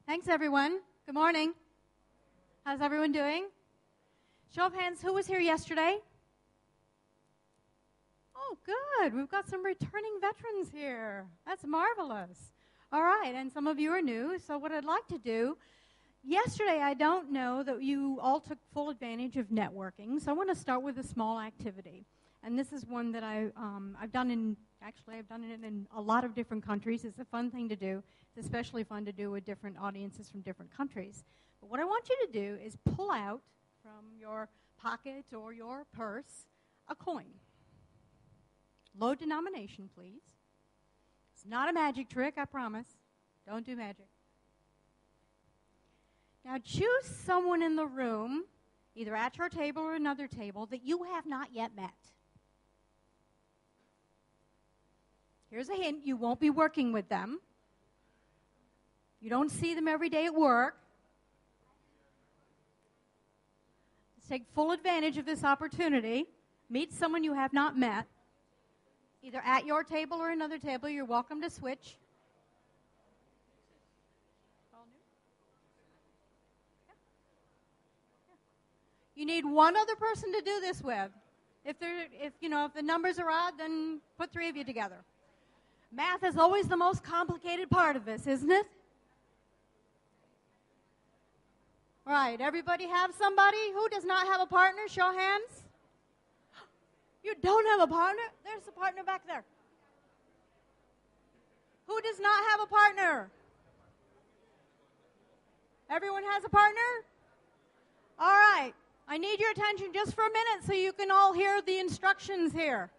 Thanks, everyone. Good morning. How's everyone doing? Show of hands, who was here yesterday? Oh, good. We've got some returning veterans here. That's marvelous. All right, and some of you are new, so what I'd like to do, yesterday I don't know that you all took full advantage of networking, so I want to start with a small activity. And this is one that I've done it in a lot of different countries. It's a fun thing to do. It's especially fun to do with different audiences from different countries. But what I want you to do is pull out from your pocket or your purse a coin. Low denomination, please. It's not a magic trick, I promise. Don't do magic. Now choose someone in the room, either at your table or another table, that you have not yet met. Here's a hint, you won't be working with them. You don't see them every day at work. Let's take full advantage of this opportunity. Meet someone you have not met, either at your table or another table. You're welcome to switch. You need one other person to do this with. If the numbers are odd, then put 3 of you together. Math is always the most complicated part of this, isn't it? All right, everybody have somebody? Who does not have a partner? Show hands. You don't have a partner? There's a partner back there. Who does not have a partner? Everyone has a partner? All right. I need your attention just for a minute so you can all hear the instructions here.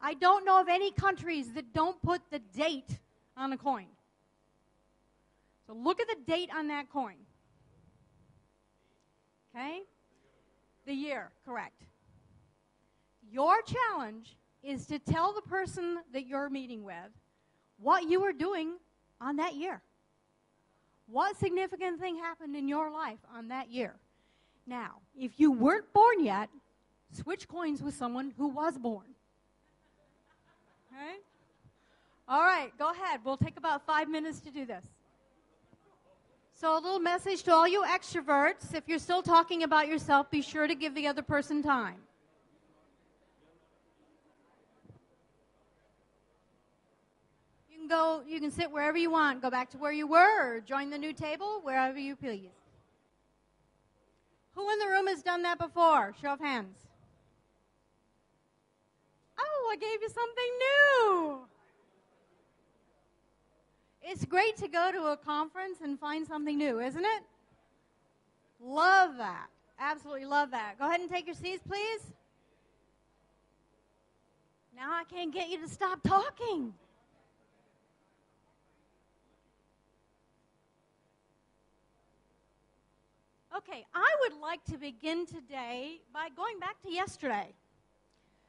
I don't know of any countries that don't put the date on a coin. So look at the date on that coin. Okay? The year, correct. Your challenge is to tell the person that you're meeting with what you were doing on that year. What significant thing happened in your life on that year? Now, if you weren't born yet, switch coins with someone who was born. Okay? All right, go ahead. We'll take about 5 minutes to do this. So a little message to all you extroverts. If you're still talking about yourself, be sure to give the other person time. You can sit wherever you want. Go back to where you were or join the new table, wherever you please. Who in the room has done that before? Show of hands. Oh, I gave you something new. It's great to go to a conference and find something new, isn't it? Love that. Absolutely love that. Go ahead and take your seats, please. Now I can't get you to stop talking. Okay, I would like to begin today by going back to yesterday.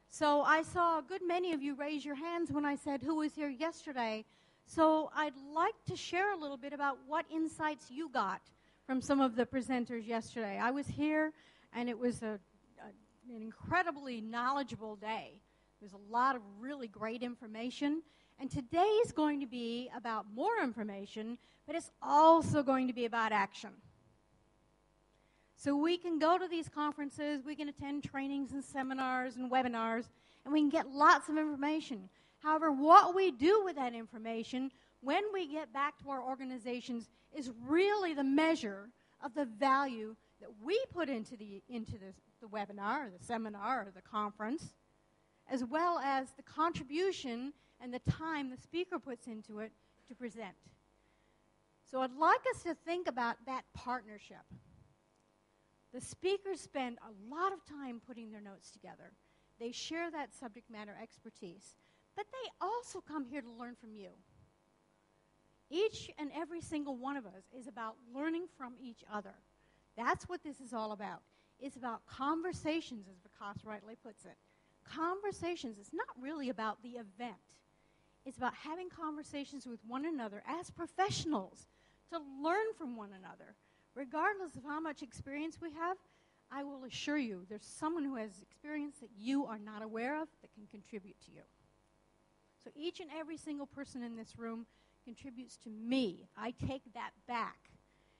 So I saw a good many of you raise your hands when I said who was here yesterday. So I'd like to share a little bit about what insights you got from some of the presenters yesterday. I was here, and it was an incredibly knowledgeable day. There's a lot of really great information. And today is going to be about more information, but it's also going to be about action. So we can go to these conferences, we can attend trainings and seminars and webinars, and we can get lots of information. However, what we do with that information when we get back to our organizations is really the measure of the value that we put into the webinar or the seminar or the conference, as well as the contribution and the time the speaker puts into it to present. So I'd like us to think about that partnership. The speakers spend a lot of time putting their notes together. They share that subject matter expertise. But they also come here to learn from you. Each and every single one of us is about learning from each other. That's what this is all about. It's about conversations, as Vikas rightly puts it. Conversations. It's not really about the event. It's about having conversations with one another as professionals to learn from one another. Regardless of how much experience we have, I will assure you there's someone who has experience that you are not aware of that can contribute to you. So each and every single person in this room contributes to me, I take that back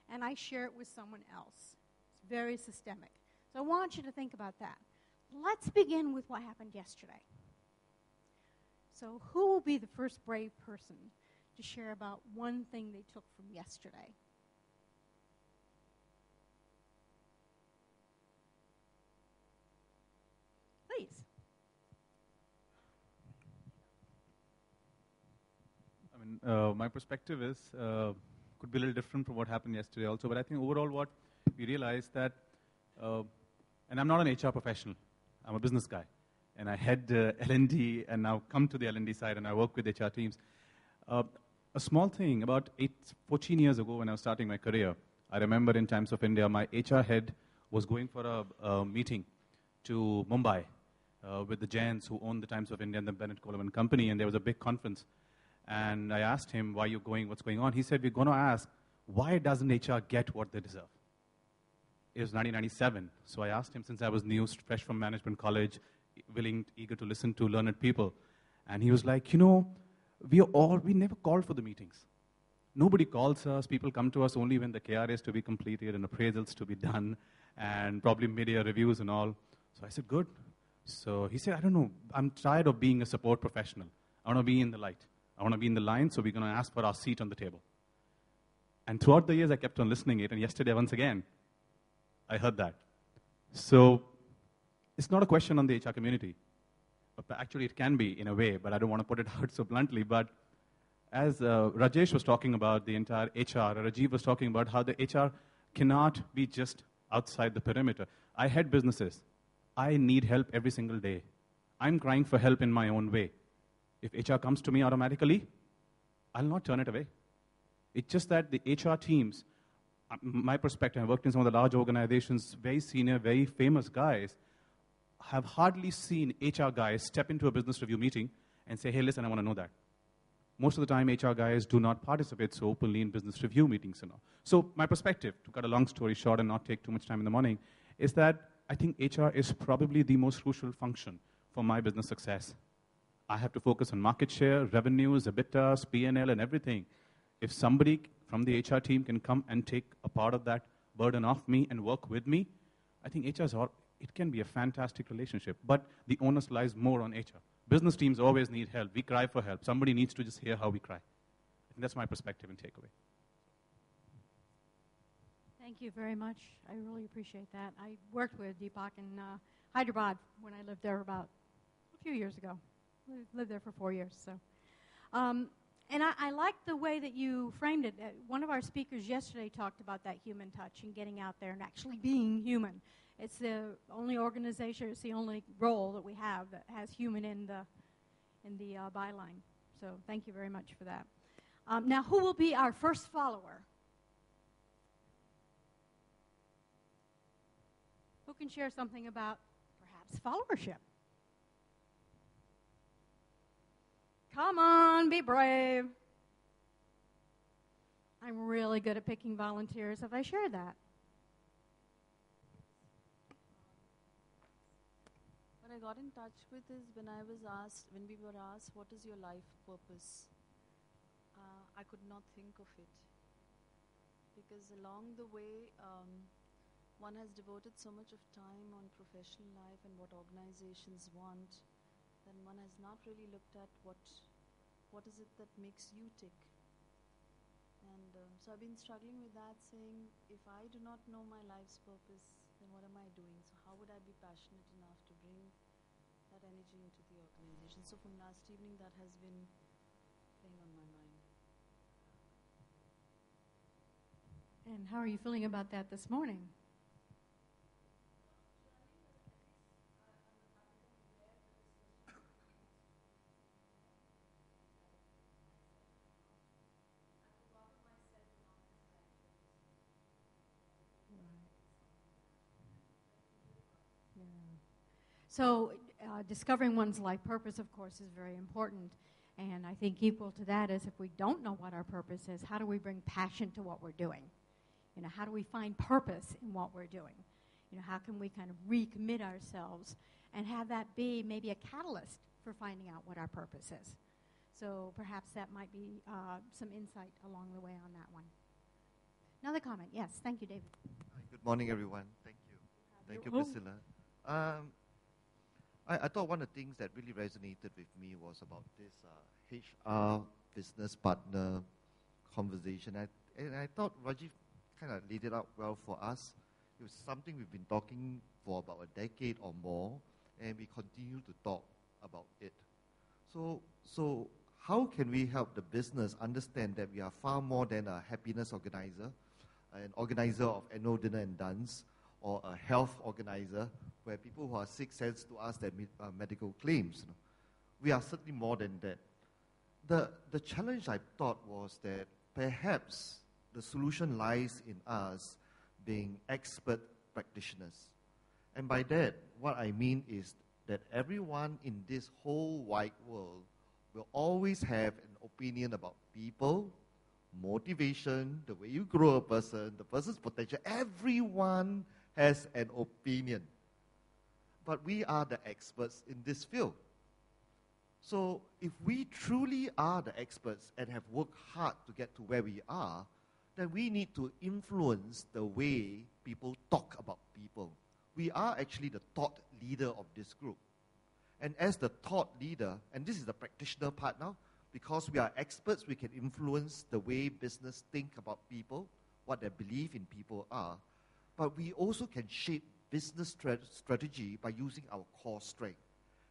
and I share it with someone else. It's very systemic. So I want you to think about that. Let's begin with what happened yesterday. So who will be the first brave person to share about one thing they took from yesterday? Please. I mean, my perspective is, could be a little different from what happened yesterday also, but I think overall what we realized that, and I'm not an HR professional, I'm a business guy, and I head L&D and now come to the L&D side and I work with HR teams. A small thing, about 14 years ago when I was starting my career, I remember in Times of India, my HR head was going for a meeting to Mumbai with the Jains who own the Times of India and the Bennett Coleman Company, and there was a big conference. And I asked him, why are you going, what's going on? He said, we're going to ask, why doesn't HR get what they deserve? It was 1997, so I asked him, since I was new, fresh from management college, eager to listen to learned people. And he was like, you know, we never called for the meetings. Nobody calls us. People come to us only when the KRA is to be completed and appraisals to be done and probably mid-year reviews and all. So I said, good. So he said, I don't know. I'm tired of being a support professional. I want to be in the light. I want to be in the line, so we're going to ask for our seat on the table. And throughout the years, I kept on listening to it. And yesterday, once again, I heard that. So it's not a question on the HR community. Actually, it can be in a way, but I don't want to put it out so bluntly. But as Rajesh was talking about the entire HR, Rajiv was talking about how the HR cannot be just outside the perimeter. I head businesses. I need help every single day. I'm crying for help in my own way. If HR comes to me automatically, I'll not turn it away. It's just that the HR teams, my perspective, I worked in some of the large organizations, very senior, very famous guys, have hardly seen HR guys step into a business review meeting and say, hey, listen, I want to know that. Most of the time, HR guys do not participate so openly in business review meetings and all. So my perspective, to cut a long story short and not take too much time in the morning, is that I think HR is probably the most crucial function for my business success. I have to focus on market share, revenues, EBITDAs, P&L, and everything. If somebody from the HR team can come and take a part of that burden off me and work with me, I think it can be a fantastic relationship. But the onus lies more on HR. Business teams always need help. We cry for help. Somebody needs to just hear how we cry. I think that's my perspective and takeaway. Thank you very much. I really appreciate that. I worked with Deepak in Hyderabad when I lived there about a few years ago. I lived there for 4 years. So, and I like the way that you framed it. One of our speakers yesterday talked about that human touch and getting out there and actually being human. It's the only organization, it's the only role that we have that has human in the byline. So thank you very much for that. Now, who will be our first follower? Who can share something about perhaps followership? Come on, be brave. I'm really good at picking volunteers. Have I shared that? What I got in touch with is when we were asked, what is your life purpose? I could not think of it. Because along the way, one has devoted so much of time on professional life and what organizations want, then one has not really looked at what is it that makes you tick. And so I've been struggling with that, saying, if I do not know my life's purpose, then what am I doing? So how would I be passionate enough to bring that energy into the organization? So from last evening, that has been playing on my mind. And how are you feeling about that this morning? So discovering one's life purpose, of course, is very important. And I think equal to that is if we don't know what our purpose is, how do we bring passion to what we're doing? You know, how do we find purpose in what we're doing? You know, how can we kind of recommit ourselves and have that be maybe a catalyst for finding out what our purpose is? So perhaps that might be some insight along the way on that one. Another comment. Yes, thank you, David. Hi, good morning, everyone. Thank you. Thank you, Priscilla. I thought one of the things that really resonated with me was about this HR business partner conversation. And I thought Rajiv kind of laid it out well for us. It was something we've been talking for about a decade or more, and we continue to talk about it. So how can we help the business understand that we are far more than a happiness organizer, an organizer of annual dinner and dance, or a health organizer where people who are sick send to us their medical claims? We are certainly more than that. The challenge I thought was that perhaps the solution lies in us being expert practitioners. And by that, what I mean is that everyone in this whole wide world will always have an opinion about people, motivation, the way you grow a person, the person's potential. Everyone has an opinion. But we are the experts in this field. So if we truly are the experts and have worked hard to get to where we are, then we need to influence the way people talk about people. We are actually the thought leader of this group. And as the thought leader, and this is the practitioner part now, because we are experts, we can influence the way business think about people, what their belief in people are. But we also can shape business strategy by using our core strength.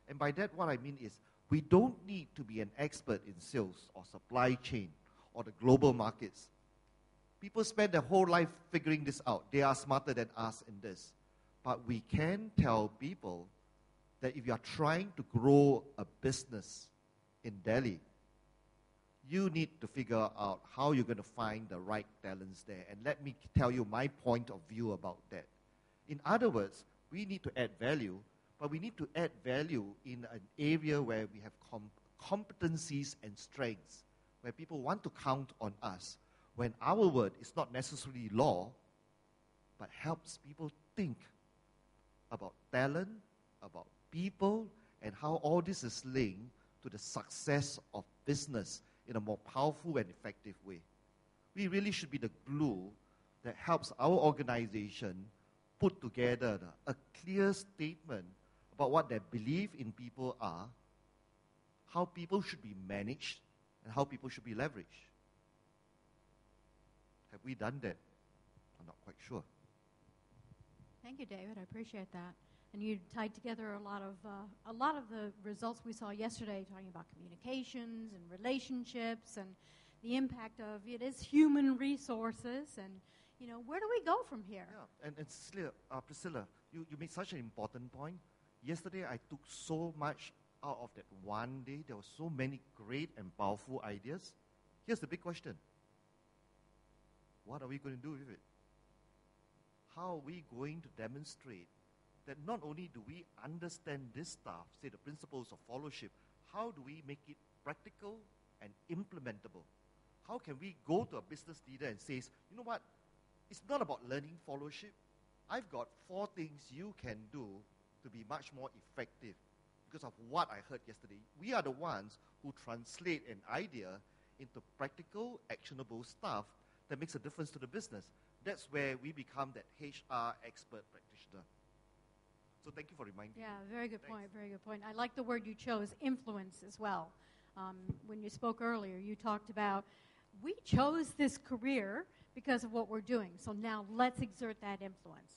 And by that, what I mean is, we don't need to be an expert in sales or supply chain or the global markets. People spend their whole life figuring this out. They are smarter than us in this. But we can tell people that if you are trying to grow a business in Delhi, you need to figure out how you're going to find the right talents there. And let me tell you my point of view about that. In other words, we need to add value, but we need to add value in an area where we have competencies and strengths, where people want to count on us, when our word is not necessarily law, but helps people think about talent, about people, and how all this is linked to the success of business in a more powerful and effective way. We really should be the glue that helps our organization put together a clear statement about what their belief in people are, how people should be managed, and how people should be leveraged. Have we done that? I'm not quite sure. Thank you, David. I appreciate that. And you tied together a lot of the results we saw yesterday, talking about communications and relationships and the impact of it is human resources, and where do we go from here? Yeah, and Priscilla, you made such an important point. Yesterday, I took so much out of that one day. There were so many great and powerful ideas. Here's the big question. What are we going to do with it? How are we going to demonstrate that not only do we understand this stuff, say the principles of followership, how do we make it practical and implementable? How can we go to a business leader and say, you know what, it's not about learning followership. I've got 4 things you can do to be much more effective because of what I heard yesterday. We are the ones who translate an idea into practical, actionable stuff that makes a difference to the business. That's where we become that HR expert practitioner. So thank you for reminding me. Yeah, very good Thanks. point, very good point. I like the word you chose, influence, as well. When you spoke earlier, you talked about, we chose this career because of what we're doing, so now let's exert that influence.